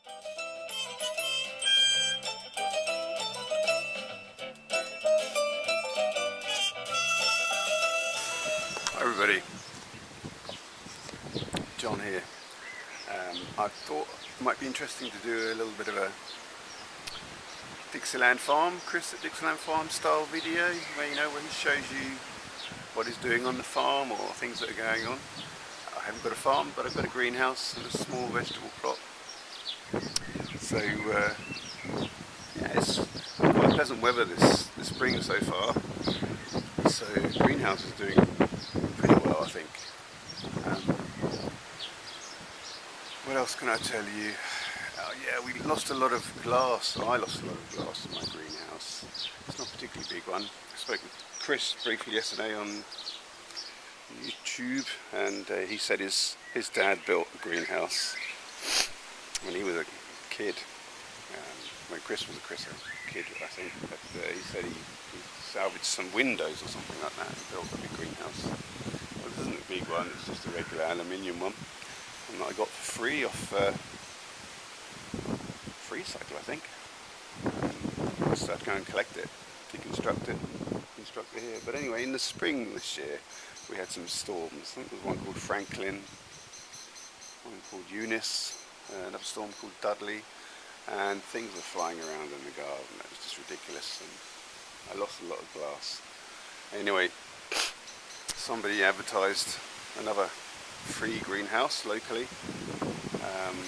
Hi everybody, John here. I thought it might be interesting to do a little bit of a Dixie Land Farm, Chris at Dixie Land Farm style video where he shows you what he's doing on the farm or things that are going on. I haven't got a farm, but I've got a greenhouse and a small vegetable plot. So yeah, it's quite pleasant weather this spring so far. So the greenhouse is doing pretty well, I think. What else can I tell you? Yeah, we lost a lot of glass. I lost a lot of glass in my greenhouse. It's not a particularly big one. I spoke with Chris briefly yesterday on YouTube, and he said his dad built a greenhouse when he was a kid. When Chris was a kid, I think. But he said he salvaged some windows or something like that and built a big greenhouse. Well, this isn't a big one, it's just a regular aluminium one. And that I got for free off Free Cycle, I think. So I'd go and collect it, deconstruct it, construct it here. But anyway, in the spring this year, we had some storms. I think there was one called Franklin, one called Eunice, another storm called Dudley, and things were flying around in the garden. It was just ridiculous, and I lost a lot of glass. Anyway, somebody advertised another free greenhouse locally.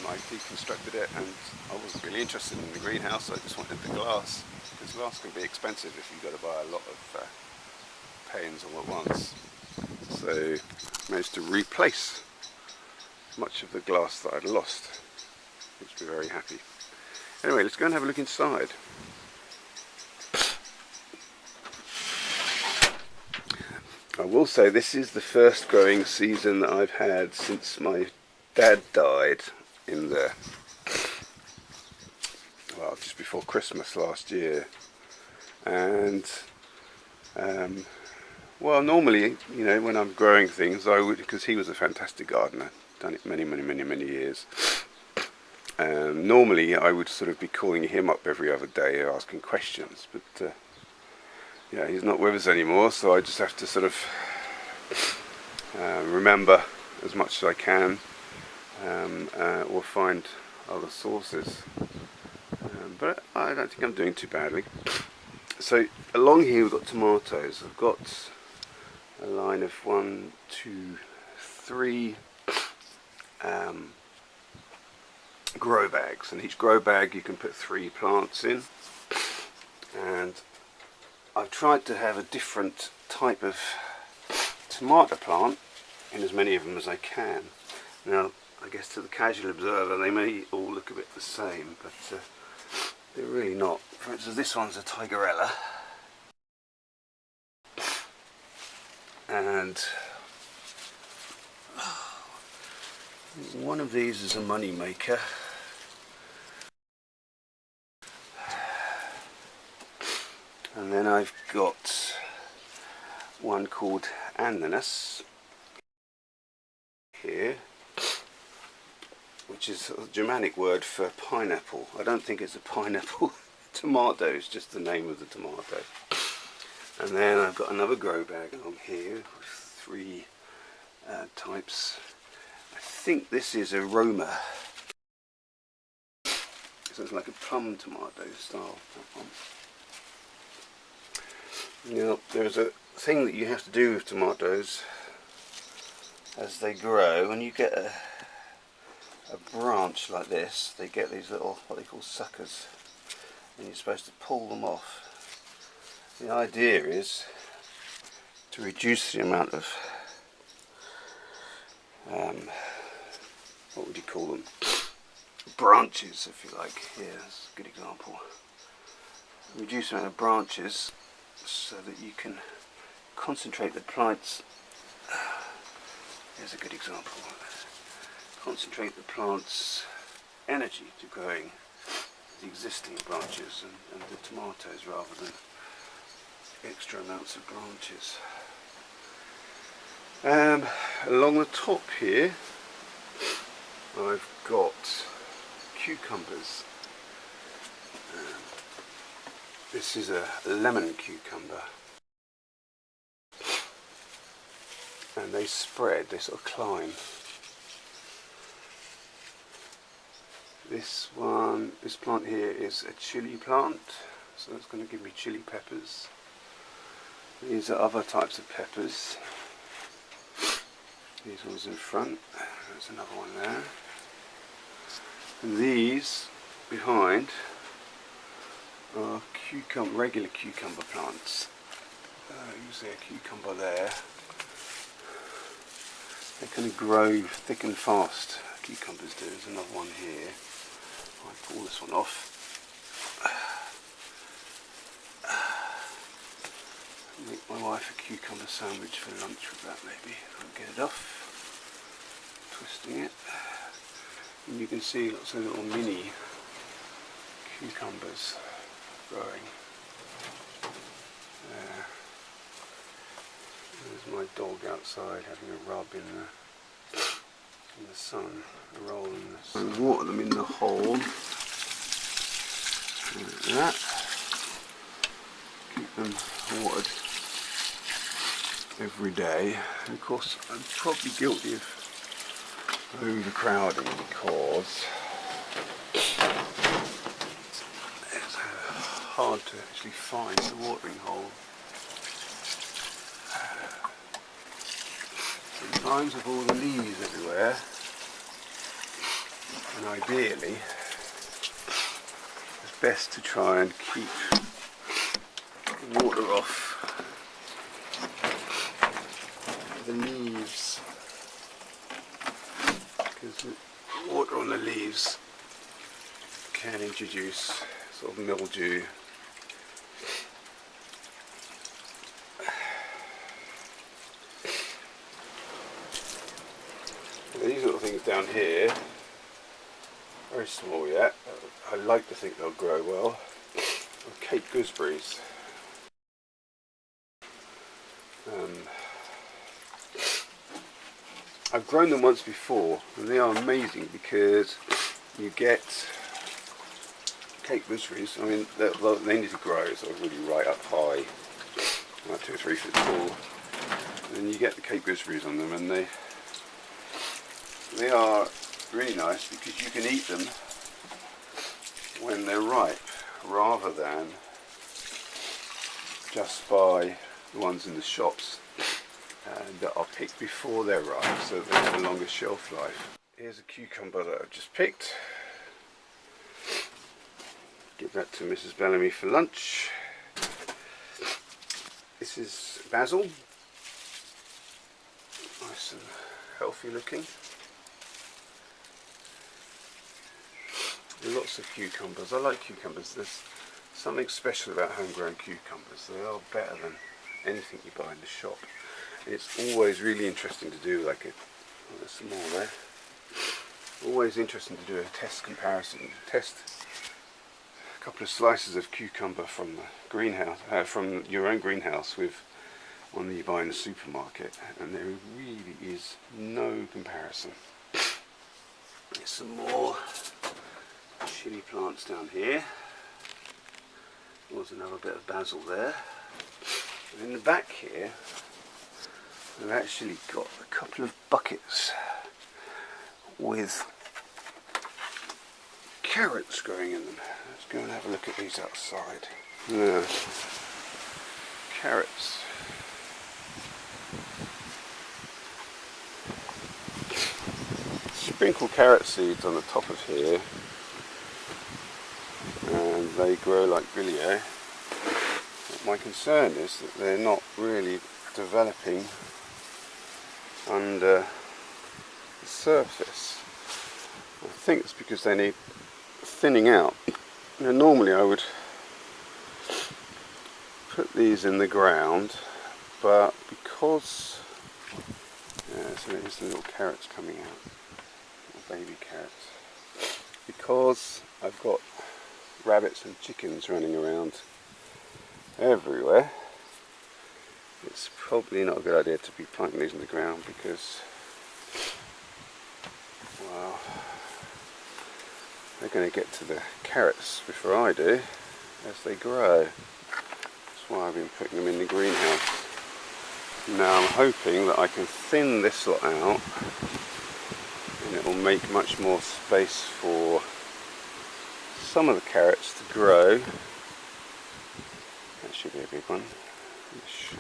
I deconstructed it, and I wasn't really interested in the greenhouse. I just wanted the glass, because glass can be expensive if you've got to buy a lot of panes all at once. So I managed to replace much of the glass that I'd lost, which made me very happy. Anyway, let's go and have a look inside. I will say this is the first growing season that I've had since my dad died in just before Christmas last year. And well, normally, when I'm growing things, I would, because he was a fantastic gardener, done it many years. Normally I would sort of be calling him up every other day asking questions, but yeah, he's not with us anymore, so I just have to sort of remember as much as I can, or find other sources. But I don't think I'm doing too badly. So along here we've got tomatoes. I've got a line of 1, 2, 3 grow bags, and each grow bag you can put 3 plants in, and I've tried to have a different type of tomato plant in as many of them as I can. Now, I guess to the casual observer they may all look a bit the same, but they're really not. For instance, this one's a Tigerella, and one of these is a money maker. And then I've got one called ananas here, which is a Germanic word for pineapple. I don't think it's a pineapple tomato, it's just the name of the tomato. And then I've got another grow bag along here with 3 types. I think this is a Roma. So it's like a plum tomato style, that one. Now, there's a thing that you have to do with tomatoes as they grow. When you get a branch like this, they get these little, what they call suckers, and you're supposed to pull them off. The idea is to reduce the amount of, what would you call them, branches, if you like. Here, that's a good example. Reduce the amount of branches so that you can concentrate the plants. Here's a good example. Concentrate the plant's energy to growing the existing branches and the tomatoes rather than extra amounts of branches. Along the top here I've got cucumbers. This is a lemon cucumber. And they spread, they sort of climb. This plant here is a chili plant, so it's going to give me chili peppers. These are other types of peppers. These ones in front, there's another one there. And these behind are regular cucumber plants. You see a cucumber there. They kind of grow thick and fast, cucumbers do. There's another one here. I'll pull this one off. Make my wife a cucumber sandwich for lunch with that maybe. I'll get it off. Twisting it. And you can see lots of little mini cucumbers growing. There. There's my dog outside having a rub in the sun, a roll in the sun. I water them in the hole, like that. Keep them watered every day. And of course I'm probably guilty of overcrowding because it's hard to actually find the watering hole. Sometimes with all the leaves everywhere, and ideally it's best to try and keep the water off the leaves, because the water on the leaves can introduce sort of mildew. These little things down here, very small yet, I like to think they'll grow well, are Cape gooseberries. I've grown them once before and they are amazing because you get Cape gooseberries. I mean, they need to grow sort of really right up high, about 2 or 3 foot tall, and then you get the Cape gooseberries on them, and they are really nice because you can eat them when they're ripe rather than just buy the ones in the shops that are picked before they're ripe, so they have a longer shelf life. Here's a cucumber that I've just picked. Give that to Mrs. Bellamy for lunch. This is basil, nice and healthy looking. Lots of cucumbers. I like cucumbers. There's something special about homegrown cucumbers. They are better than anything you buy in the shop. It's always really interesting to do, like there's some more there. Always interesting to do a test comparison. Test a couple of slices of cucumber from the greenhouse, from your own greenhouse, with one that you buy in the supermarket, and there really is no comparison. There's some more chili plants down here. There's another bit of basil there. And in the back here, I've actually got a couple of buckets with carrots growing in them. Let's go and have a look at these outside. Yeah. Carrots. Sprinkle carrot seeds on the top of here, and they grow like billiard. My concern is that they're not really developing under the surface. I think it's because they need thinning out. Now, normally I would put these in the ground, but because so here's the little carrots coming out, little baby carrots. Because I've got rabbits and chickens running around everywhere, it's probably not a good idea to be planting these in the ground because, well, they're going to get to the carrots before I do as they grow. That's why I've been putting them in the greenhouse. Now I'm hoping that I can thin this lot out and it will make much more space for some of the carrots to grow. That should be a big one. A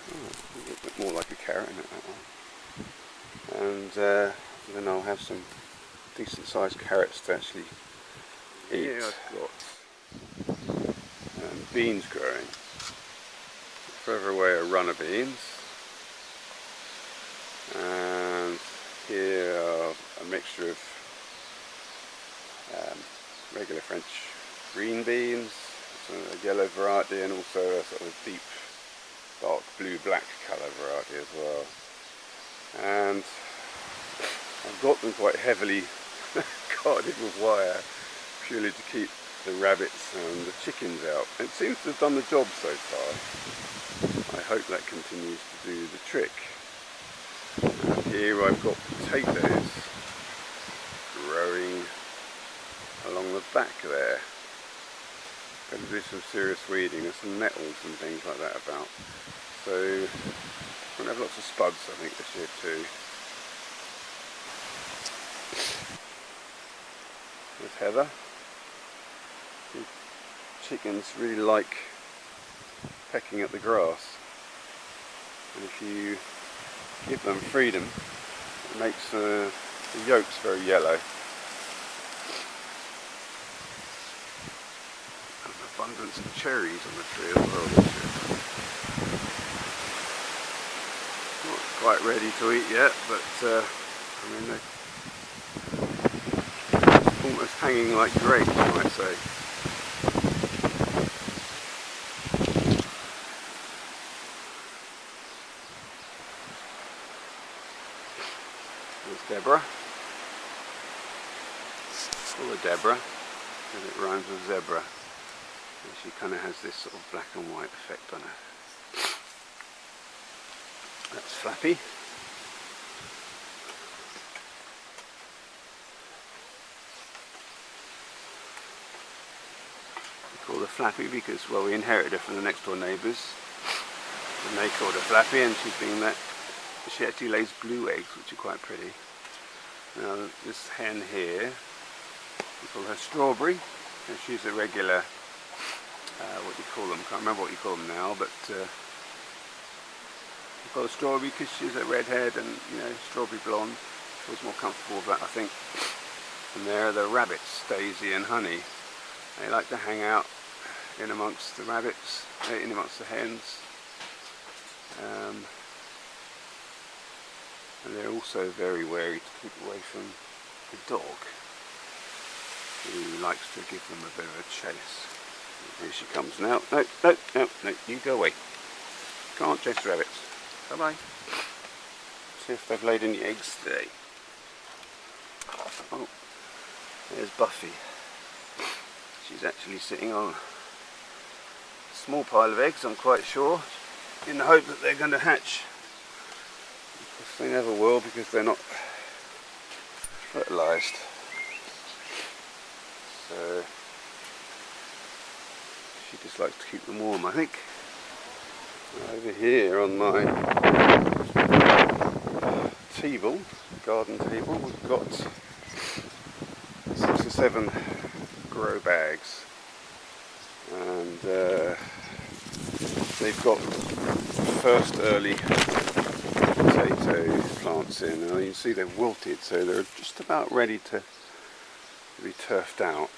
little bit more like a carrot, isn't it, that one? And then I'll have some decent sized carrots to actually eat. Here I've got beans growing. Further away are runner beans. And here are a mixture of regular French green beans, a yellow variety, and also a sort of deep dark blue-black colour variety as well. And I've got them quite heavily guarded with wire, purely to keep the rabbits and the chickens out. It seems to have done the job so far. I hope that continues to do the trick. And here I've got potatoes growing along the back there. Going to do some serious weeding. There's some nettles and things like that about. So we're going to have lots of spuds, I think, this year too. There's heather. The chickens really like pecking at the grass, and if you give them freedom, it makes the yolks very yellow. An abundance of cherries on the tree as well this year. Not quite ready to eat yet, but I mean they're almost hanging like grapes, you might say. There's Deborah. Call her Deborah because it rhymes with zebra. And she kind of has this sort of black and white effect on her. That's Flappy. We call her Flappy because, well, we inherited her from the next door neighbours. And they called her Flappy, and she's been that. She actually lays blue eggs, which are quite pretty. Now this hen here, we call her Strawberry, and she's a regular, what do you call them? Can't remember what you call them now, but we call her Strawberry because she's a redhead and, you know, strawberry blonde. Feels more comfortable with that, I think. And there are the rabbits, Daisy and Honey. They like to hang out in amongst the rabbits, in amongst the hens. And they're also very wary to keep away from the dog, who likes to give them a bit of a chase. Here she comes now. No, no, no, no, you go away. Can't chase the rabbits. Bye-bye. See if they've laid any eggs today. Oh, there's Buffy. She's actually sitting on a small pile of eggs, I'm quite sure, in the hope that they're going to hatch. They never will because they're not fertilised. So she just likes to keep them warm, I think. Over here on my table, garden table, we've got 6 or 7 grow bags, and they've got first early potato plants in, and you can see they've wilted, so they're just about ready to be turfed out.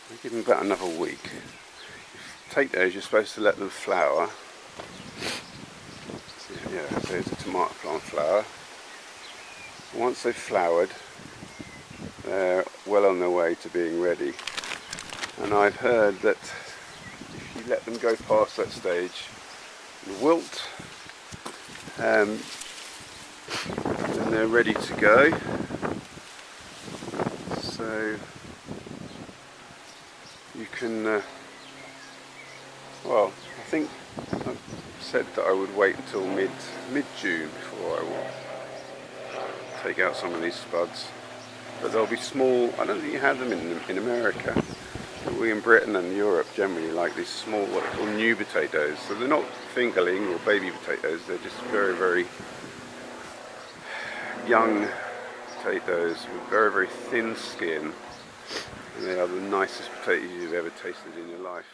I'll give them about another week. Potatoes, you're supposed to let them flower. So, yeah, there's a tomato plant flower. Once they've flowered, they're well on their way to being ready. And I've heard that if you let them go past that stage and wilt, then they're ready to go. So you can, well, I think I said that I would wait until mid-June before I will take out some of these spuds. but they'll be small. I don't think you have them in America. But we in Britain and Europe generally like these small, what are called new potatoes. So they're not fingerling or baby potatoes, they're just very, very young potatoes with very, very thin skin. And they are the nicest potatoes you've ever tasted in your life.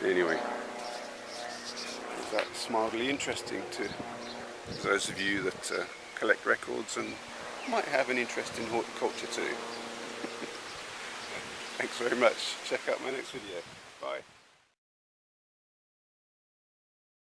Anyway, is that mildly interesting to those of you that collect records and might have an interest in horticulture too. Thanks very much. Check out my next video. Bye.